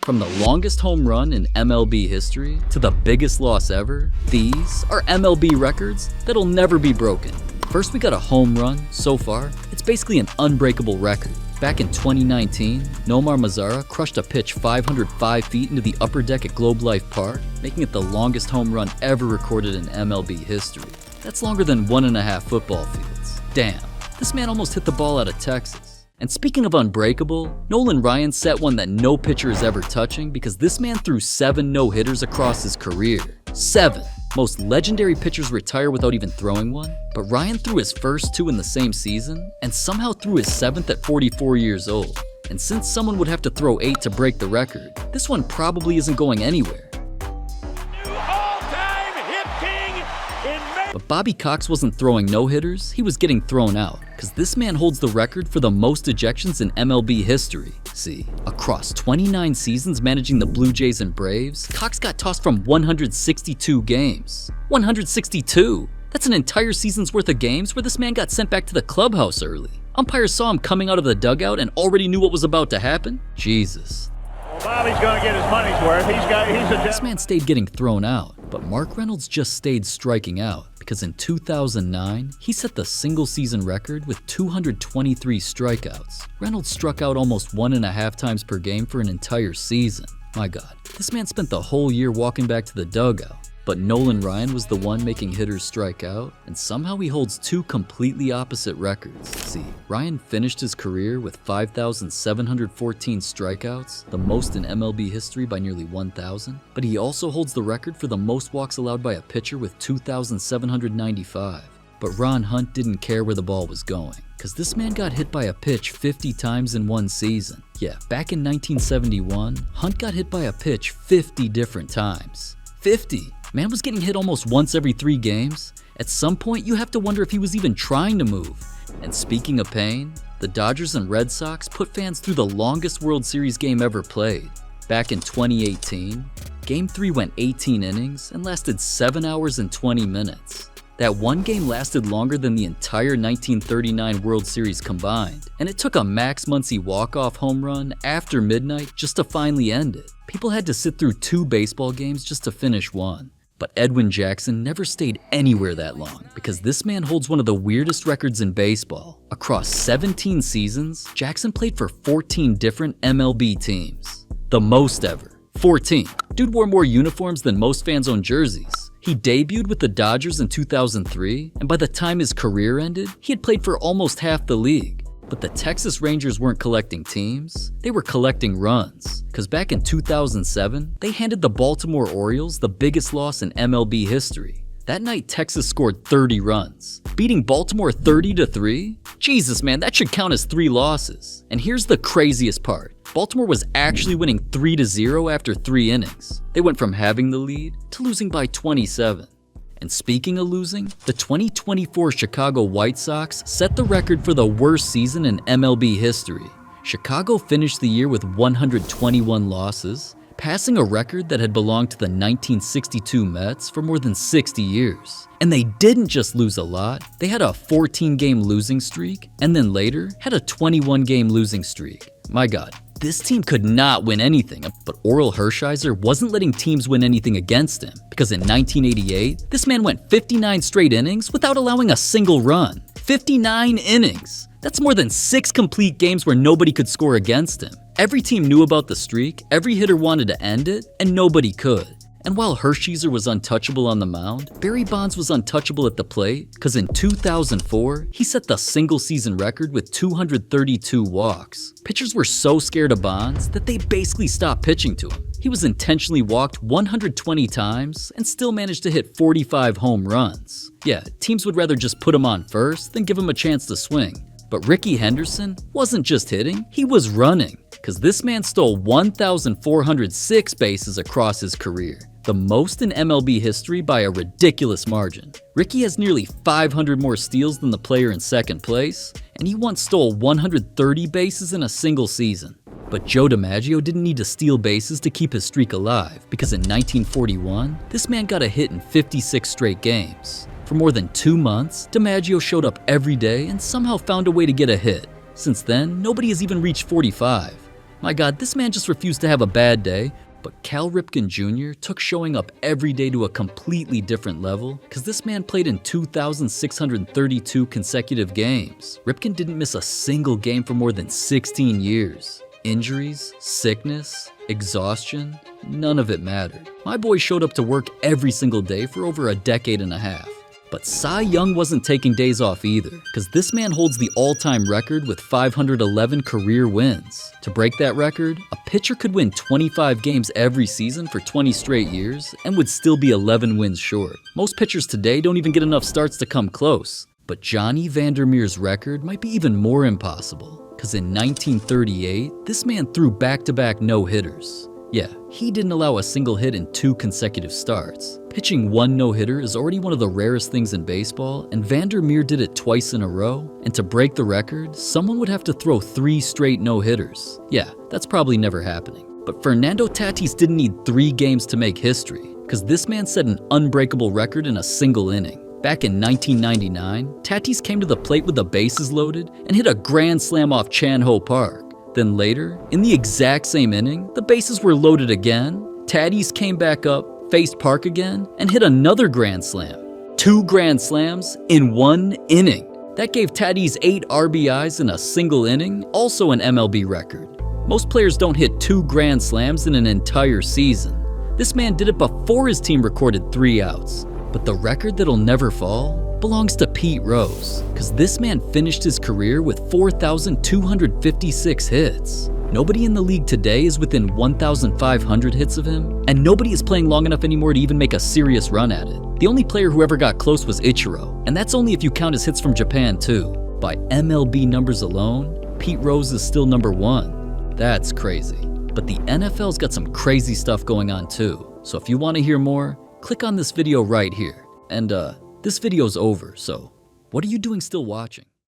From the longest home run in MLB history to the biggest loss ever, these are MLB records that'll never be broken. First, we got a home run. So far, it's basically an unbreakable record. Back in 2019, Nomar Mazara crushed a pitch 505 feet into the upper deck at Globe Life Park, making it the longest home run ever recorded in MLB history. That's longer than 1.5 football fields. Damn, this man almost hit the ball out of Texas. And speaking of unbreakable, Nolan Ryan set one that no pitcher is ever touching because this man threw 7 no-hitters across his career. 7! Most legendary pitchers retire without even throwing one, but Ryan threw his first 2 in the same season and somehow threw his 7th at 44 years old. And since someone would have to throw 8 to break the record, this one probably isn't going anywhere. But Bobby Cox wasn't throwing no-hitters, he was getting thrown out, because this man holds the record for the most ejections in MLB history. See, across 29 seasons managing the Blue Jays and Braves, Cox got tossed from 162 games. 162! That's an entire season's worth of games where this man got sent back to the clubhouse early. Umpires saw him coming out of the dugout and already knew what was about to happen? Jesus. Well, Bobby's gonna get his money's worth. This man stayed getting thrown out, but Mark Reynolds just stayed striking out. Because in 2009, he set the single-season record with 223 strikeouts. Reynolds struck out almost 1.5 times per game for an entire season. My God, this man spent the whole year walking back to the dugout. But Nolan Ryan was the one making hitters strike out, and somehow he holds 2 completely opposite records. See, Ryan finished his career with 5,714 strikeouts, the most in MLB history by nearly 1,000, but he also holds the record for the most walks allowed by a pitcher with 2,795. But Ron Hunt didn't care where the ball was going, because this man got hit by a pitch 50 times in one season. Yeah, back in 1971, Hunt got hit by a pitch 50 different times. 50! Man was getting hit almost once every 3 games. At some point, you have to wonder if he was even trying to move. And speaking of pain, the Dodgers and Red Sox put fans through the longest World Series game ever played. Back in 2018, Game 3 went 18 innings and lasted 7 hours and 20 minutes. That one game lasted longer than the entire 1939 World Series combined, and it took a Max Muncy walk-off home run after midnight just to finally end it. People had to sit through 2 baseball games just to finish one. But Edwin Jackson never stayed anywhere that long because this man holds one of the weirdest records in baseball. Across 17 seasons, Jackson played for 14 different MLB teams. The most ever. 14. Dude wore more uniforms than most fans own jerseys. He debuted with the Dodgers in 2003, and by the time his career ended, he had played for almost half the league. But the Texas Rangers weren't collecting teams, they were collecting runs. Because back in 2007, they handed the Baltimore Orioles the biggest loss in MLB history. That night, Texas scored 30 runs. Beating Baltimore 30-3? Jesus, man, that should count as 3 losses. And here's the craziest part. Baltimore was actually winning 3-0 after 3 innings. They went from having the lead to losing by 27. And speaking of losing, the 2024 Chicago White Sox set the record for the worst season in MLB history. Chicago finished the year with 121 losses, passing a record that had belonged to the 1962 Mets for more than 60 years. And they didn't just lose a lot, they had a 14-game losing streak, and then later had a 21-game losing streak. My God. This team could not win anything, but Orel Hershiser wasn't letting teams win anything against him, because in 1988, this man went 59 straight innings without allowing a single run. 59 innings! That's more than 6 complete games where nobody could score against him. Every team knew about the streak, every hitter wanted to end it, and nobody could. And while Hershiser was untouchable on the mound, Barry Bonds was untouchable at the plate, because in 2004, he set the single-season record with 232 walks. Pitchers were so scared of Bonds that they basically stopped pitching to him. He was intentionally walked 120 times and still managed to hit 45 home runs. Yeah, teams would rather just put him on first than give him a chance to swing. But Rickey Henderson wasn't just hitting, he was running, because this man stole 1,406 bases across his career. The most in MLB history by a ridiculous margin. Rickey has nearly 500 more steals than the player in second place, and he once stole 130 bases in a single season. But Joe DiMaggio didn't need to steal bases to keep his streak alive, because in 1941, this man got a hit in 56 straight games. For more than 2 months, DiMaggio showed up every day and somehow found a way to get a hit. Since then, nobody has even reached 45. My God, this man just refused to have a bad day. But Cal Ripken Jr. took showing up every day to a completely different level because this man played in 2,632 consecutive games. Ripken didn't miss a single game for more than 16 years. Injuries, sickness, exhaustion, none of it mattered. My boy showed up to work every single day for over a decade and a half. But Cy Young wasn't taking days off either, because this man holds the all-time record with 511 career wins. To break that record, a pitcher could win 25 games every season for 20 straight years and would still be 11 wins short. Most pitchers today don't even get enough starts to come close. But Johnny Vandermeer's record might be even more impossible, because in 1938, this man threw back-to-back no-hitters. Yeah, he didn't allow a single hit in 2 consecutive starts. Pitching 1 no-hitter is already one of the rarest things in baseball, and Vandermeer did it twice in a row, and to break the record, someone would have to throw 3 straight no-hitters. Yeah, that's probably never happening. But Fernando Tatis didn't need 3 games to make history, because this man set an unbreakable record in a single inning. Back in 1999, Tatis came to the plate with the bases loaded and hit a grand slam off Chan Ho Park. Then later, in the exact same inning, the bases were loaded again. Tatis came back up, faced Park again, and hit another grand slam. 2 grand slams in 1 inning. That gave Tatis 8 RBIs in a single inning, also an MLB record. Most players don't hit 2 grand slams in an entire season. This man did it before his team recorded 3 outs. But the record that'll never fall belongs to Pete Rose, because this man finished his career with 4,256 hits. Nobody in the league today is within 1,500 hits of him, and nobody is playing long enough anymore to even make a serious run at it. The only player who ever got close was Ichiro, and that's only if you count his hits from Japan too. By MLB numbers alone, Pete Rose is still number 1. That's crazy. But the NFL's got some crazy stuff going on too, so if you want to hear more, click on this video right here. And this video's over, so what are you doing still watching?